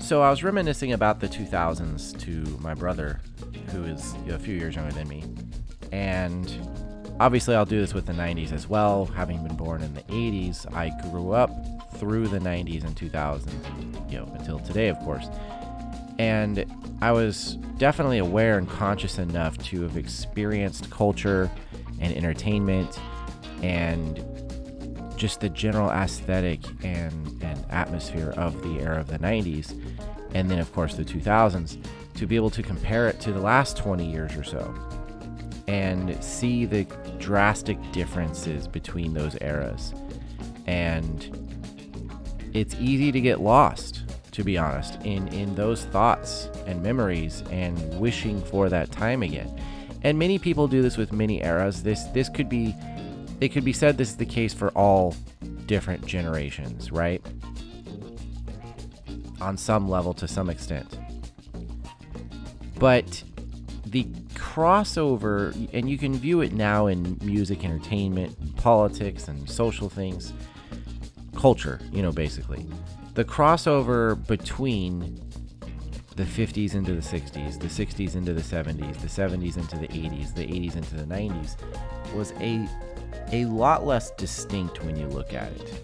So I was reminiscing about the 2000s to my brother, who is a few years younger than me. And obviously I'll do this with the 90s as well. Having been born in the 80s, I grew up through the 90s and 2000s, until today, of course. And I was definitely aware and conscious enough to have experienced culture and entertainment and just the general aesthetic and atmosphere of the era of the 90s, and then of course the 2000s, to be able to compare it to the last 20 years or so and see the drastic differences between those eras. And it's easy to get lost, to be honest, in those thoughts and memories and wishing for that time again. And many people do this with many eras. It could be said this is the case for all different generations, right? On some level, to some extent. But the crossover, and you can view it now in music, entertainment, politics, and social things, culture, basically. The crossover between the 50s into the 60s, the 60s into the 70s, the 70s into the 80s, the 80s into the 90s was a lot less distinct when you look at it.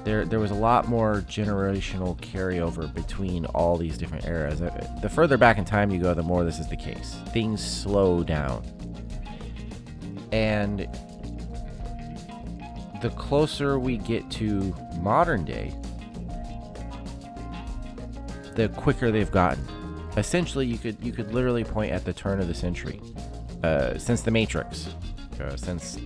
There was a lot more generational carryover between all these different eras. The further back in time you go, the more this is the case. Things slow down. And the closer we get to modern day, the quicker they've gotten. Essentially, you could literally point at the turn of the century. Since The Matrix, since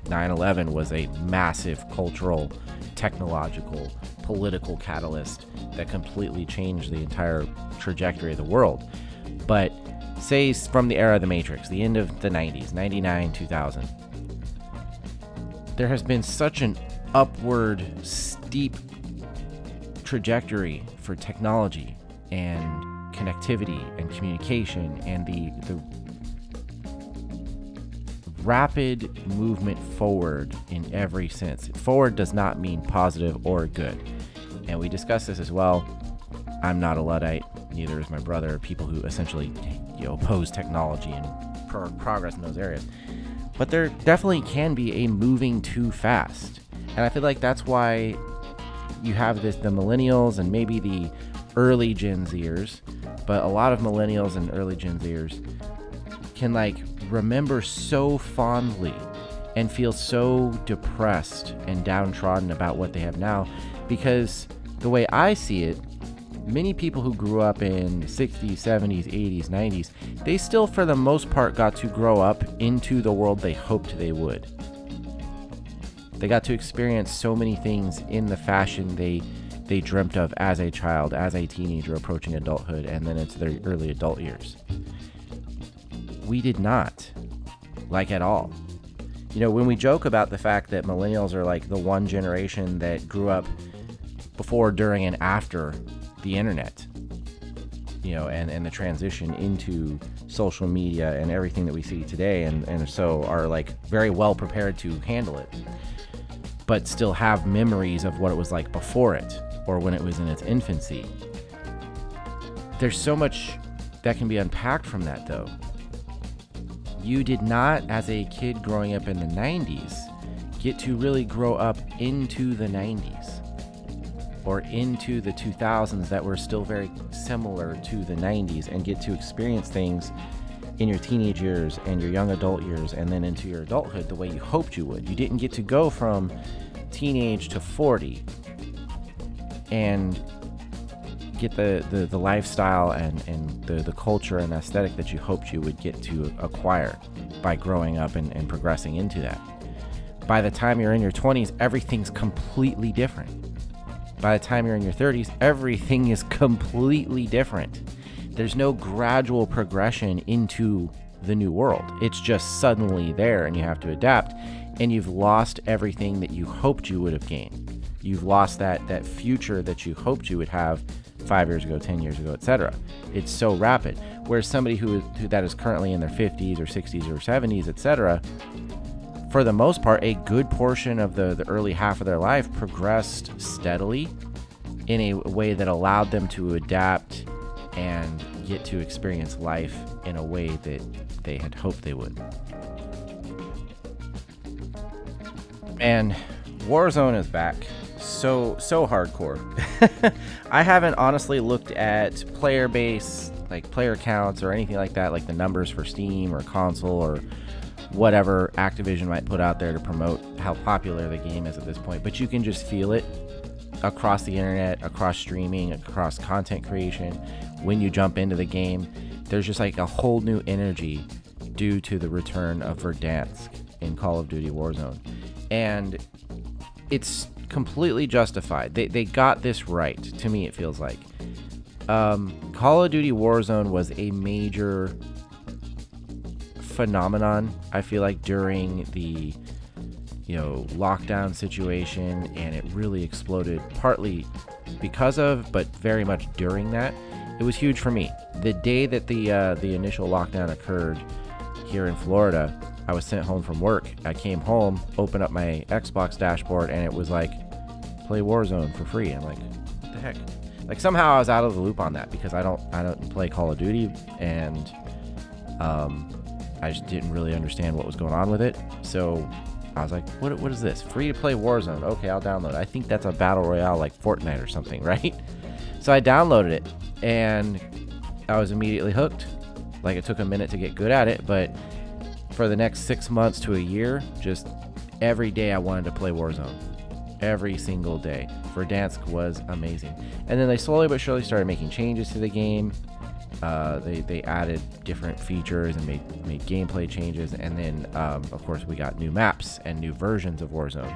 9/11 was a massive cultural, technological, political catalyst that completely changed the entire trajectory of the world. But say from the era of The Matrix, the end of the 90s, 99, 2000, there has been such an upward, steep trajectory for technology and connectivity and communication and the rapid movement forward in every sense. Forward does not mean positive or good. And we discussed this as well. I'm not a Luddite, neither is my brother, people who essentially oppose technology and progress in those areas. But there definitely can be a moving too fast. And I feel like that's why you have the millennials and maybe the early Gen Zers, but a lot of millennials and early Gen Zers can remember so fondly and feel so depressed and downtrodden about what they have now, because the way I see it, many people who grew up in 60s, 70s, 80s, 90s, they still for the most part got to grow up into the world they hoped they would. They got to experience so many things in the fashion they dreamt of as a child, as a teenager approaching adulthood, and then into their early adult years. We did not, at all. When we joke about the fact that millennials are the one generation that grew up before, during, and after the internet, and the transition into social media and everything that we see today, and so are very well prepared to handle it, but still have memories of what it was like before it, or when it was in its infancy. There's so much that can be unpacked from that, though. You did not, as a kid growing up in the 90s, get to really grow up into the 90s or into the 2000s that were still very similar to the 90s, and get to experience things in your teenage years and your young adult years and then into your adulthood the way you hoped you would. You didn't get to go from teenage to 40 and get the lifestyle and the culture and aesthetic that you hoped you would get to acquire by growing up and progressing into that. By the time you're in your 20s, everything's completely different. By the time you're in your 30s, everything is completely different. There's no gradual progression into the new world. It's just suddenly there, and you have to adapt, and you've lost everything that you hoped you would have gained. You've lost that future that you hoped you would have 5 years ago, 10 years ago, etc. It's so rapid. Whereas somebody who that is currently in their 50s or 60s or 70s, etc., for the most part, a good portion of the early half of their life progressed steadily in a way that allowed them to adapt and get to experience life in a way that they had hoped they would. And Warzone is back. So hardcore. I haven't honestly looked at player base, like player counts or anything like that, like the numbers for Steam or console or whatever Activision might put out there to promote how popular the game is at this point. But you can just feel it across the internet, across streaming, across content creation. When you jump into the game, there's just like a whole new energy due to the return of Verdansk in Call of Duty Warzone. And it's completely justified. They got this right. To me, it feels like Call of Duty Warzone was a major phenomenon, I feel like, during the lockdown situation, and it really exploded partly because of, but very much during that. It was huge for me. The day that the initial lockdown occurred here in Florida, I was sent home from work. I came home, opened up my Xbox dashboard, and it was like, play Warzone for free. I'm like, what the heck? Like, somehow I was out of the loop on that because I don't play Call of Duty, and I just didn't really understand what was going on with it. So I was like, what is this? Free to play Warzone. Okay, I'll download it. I think that's a battle royale like Fortnite or something, right? So I downloaded it, and I was immediately hooked. Like, it took a minute to get good at it, but for the next 6 months to a year, just every day I wanted to play Warzone. Every single day. Verdansk was amazing. And then they slowly but surely started making changes to the game. They added different features and made gameplay changes. And then, of course, we got new maps and new versions of Warzone.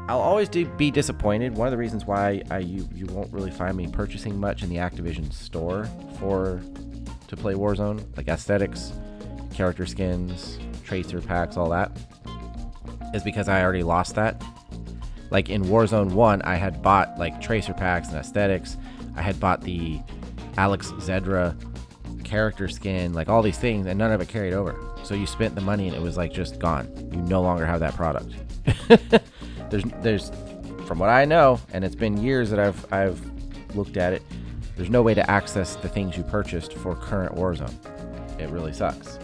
I'll always be disappointed. One of the reasons why you won't really find me purchasing much in the Activision store to play Warzone, like aesthetics, character skins, tracer packs, all that, is because I already lost that. Like in Warzone 1, I had bought like tracer packs and aesthetics. I had bought the Alex Zedra character skin, like all these things, and none of it carried over. So you spent the money and it was like just gone. You no longer have that product. There's from what I know, and it's been years that I've looked at it, there's no way to access the things you purchased for current Warzone. It really sucks.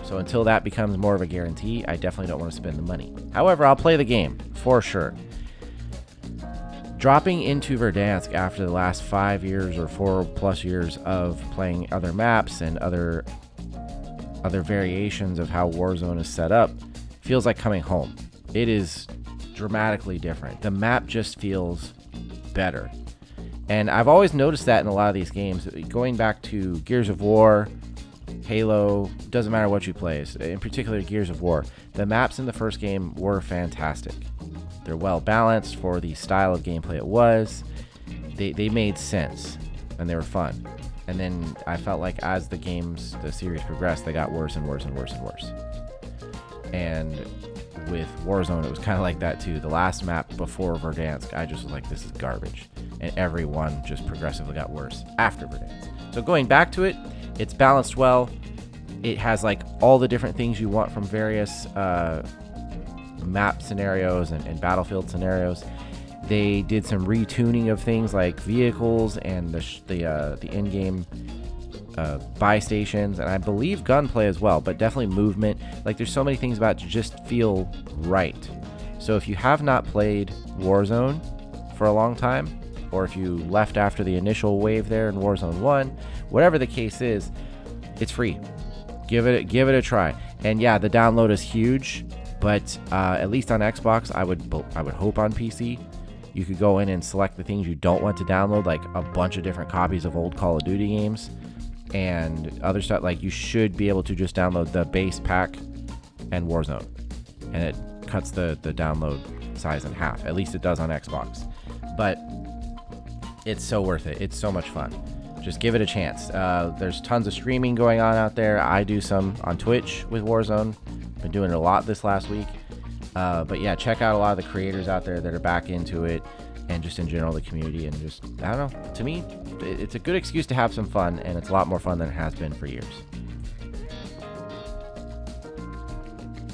So until that becomes more of a guarantee, I definitely don't want to spend the money. However, I'll play the game for sure. Dropping into Verdansk after the last 5 years or 4+ years of playing other maps and other variations of how Warzone is set up feels like coming home. It is dramatically different. The map just feels better. And I've always noticed that in a lot of these games, going back to Gears of War, Halo, doesn't matter what you play, in particular Gears of War, the maps in the first game were fantastic. They're well balanced for the style of gameplay it was. They made sense, and they were fun. And then I felt like as the series progressed, they got worse and worse and worse and worse. And with Warzone, it was kind of like that too. The last map before Verdansk, I just was like, this is garbage. And everyone just progressively got worse after Verdansk. So going back to it, it's balanced well. It has like all the different things you want from various map scenarios and battlefield scenarios. They did some retuning of things like vehicles and the in-game buy stations, and I believe gunplay as well, but definitely movement. Like, there's so many things about it to just feel right. So if you have not played Warzone for a long time, or if you left after the initial wave there in Warzone 1, whatever the case is, it's free. Give it a try. And yeah, the download is huge, but at least on Xbox, I would hope on PC, you could go in and select the things you don't want to download, like a bunch of different copies of old Call of Duty games and other stuff. Like, you should be able to just download the base pack and Warzone, and it cuts the download size in half. At least it does on Xbox. But it's so worth it. It's so much fun. Just give it a chance. There's tons of streaming going on out there. I do some on Twitch with Warzone. Been doing it a lot this last week. But yeah, check out a lot of the creators out there that are back into it, and just in general the community, and just, I don't know, to me it's a good excuse to have some fun, and it's a lot more fun than it has been for years.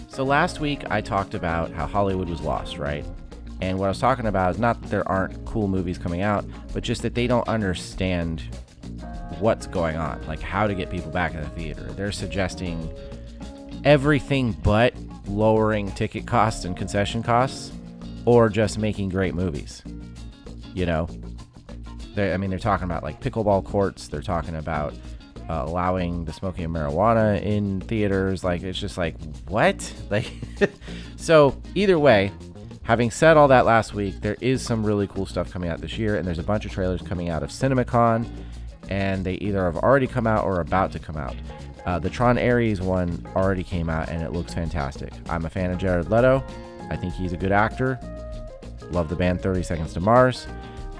So last week I talked about how Hollywood was lost, right? And what I was talking about is not that there aren't cool movies coming out, but just that they don't understand what's going on, like how to get people back in the theater. They're suggesting everything but lowering ticket costs and concession costs, or just making great movies. You know, they're talking about like pickleball courts. They're talking about allowing the smoking of marijuana in theaters. Like, it's just like, what? Like, so either way, having said all that last week, there is some really cool stuff coming out this year, and there's a bunch of trailers coming out of CinemaCon, and they either have already come out or are about to come out. The Tron Ares one already came out, and it looks fantastic. I'm a fan of Jared Leto. I think he's a good actor. Love the band 30 Seconds to Mars.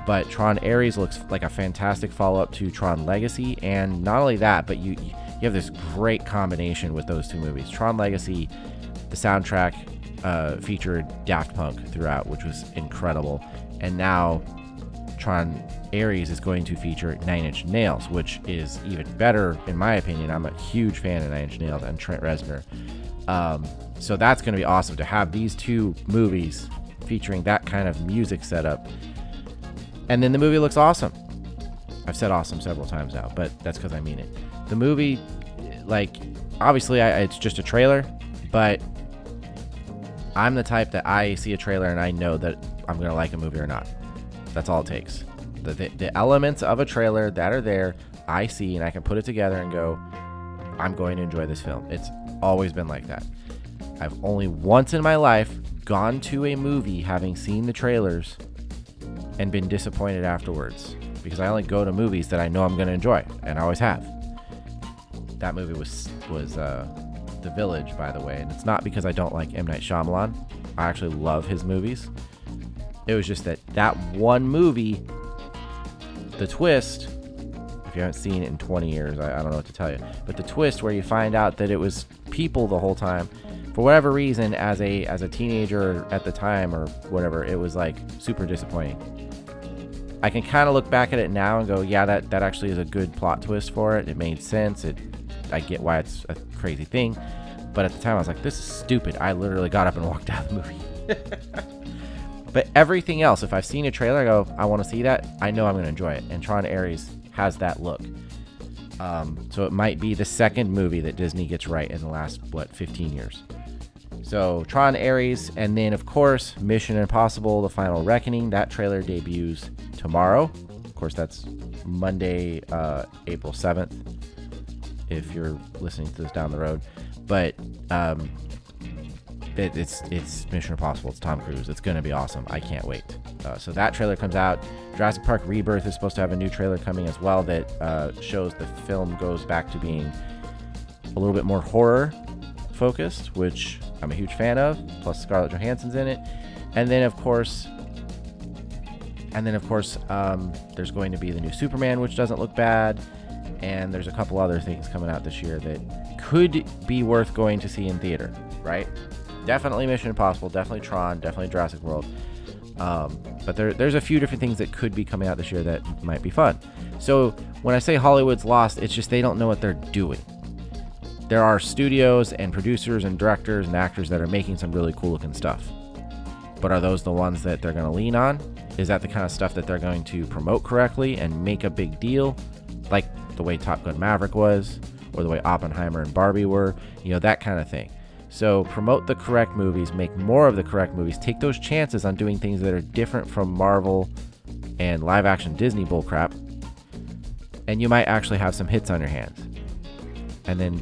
But Tron Ares looks like a fantastic follow-up to Tron Legacy. And not only that, but you have this great combination with those two movies. Tron Legacy, the soundtrack featured Daft Punk throughout, which was incredible. And now Tron Ares is going to feature Nine Inch Nails, which is even better in my opinion. I'm a huge fan of Nine Inch Nails and Trent Reznor. So that's going to be awesome to have these two movies featuring that kind of music setup. And then the movie looks awesome. I've said awesome several times now, but that's because I mean it. The movie, like, obviously it's just a trailer, but I'm the type that I see a trailer and I know that I'm going to like a movie or not. That's all it takes. The elements of a trailer that are there, I see, and I can put it together and go, I'm going to enjoy this film. It's always been like that. I've only once in my life gone to a movie having seen the trailers and been disappointed afterwards, because I only go to movies that I know I'm going to enjoy, and I always have. That movie was The Village, by the way, and it's not because I don't like M. Night Shyamalan. I actually love his movies. It was just that one movie, the twist, if you haven't seen it in 20 years, I don't know what to tell you, but the twist where you find out that it was people the whole time, for whatever reason, as a teenager at the time or whatever, it was like super disappointing. I can kind of look back at it now and go, yeah, that actually is a good plot twist for it. It made sense. I get why it's a crazy thing. But at the time, I was like, this is stupid. I literally got up and walked out of the movie. But everything else, if I've seen a trailer, I go, I want to see that. I know I'm going to enjoy it. And Tron Ares has that look. So it might be the second movie that Disney gets right in the last, 15 years. So Tron Ares, and then of course Mission Impossible: The Final Reckoning. That trailer debuts tomorrow. Of course, that's Monday, April 7th, if you're listening to this down the road. But it's Mission Impossible. It's Tom Cruise. It's going to be awesome. I can't wait. So that trailer comes out. Jurassic Park Rebirth is supposed to have a new trailer coming as well that shows the film goes back to being a little bit more horror focused, which I'm a huge fan of. Plus Scarlett Johansson's in it. And then of course, there's going to be the new Superman, which doesn't look bad. And there's a couple other things coming out this year that could be worth going to see in theater, right? Definitely Mission Impossible, definitely Tron, definitely Jurassic World. But there's a few different things that could be coming out this year that might be fun. So when I say Hollywood's lost, it's just they don't know what they're doing. There are studios and producers and directors and actors that are making some really cool looking stuff. But are those the ones that they're going to lean on? Is that the kind of stuff that they're going to promote correctly and make a big deal? Like the way Top Gun Maverick was, or the way Oppenheimer and Barbie were, that kind of thing. So promote the correct movies, make more of the correct movies, take those chances on doing things that are different from Marvel and live action Disney bullcrap, and you might actually have some hits on your hands. And then,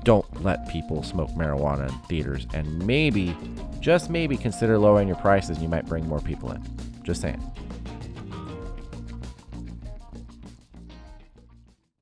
don't let people smoke marijuana in theaters, and maybe, just maybe, consider lowering your prices and you might bring more people in. Just saying.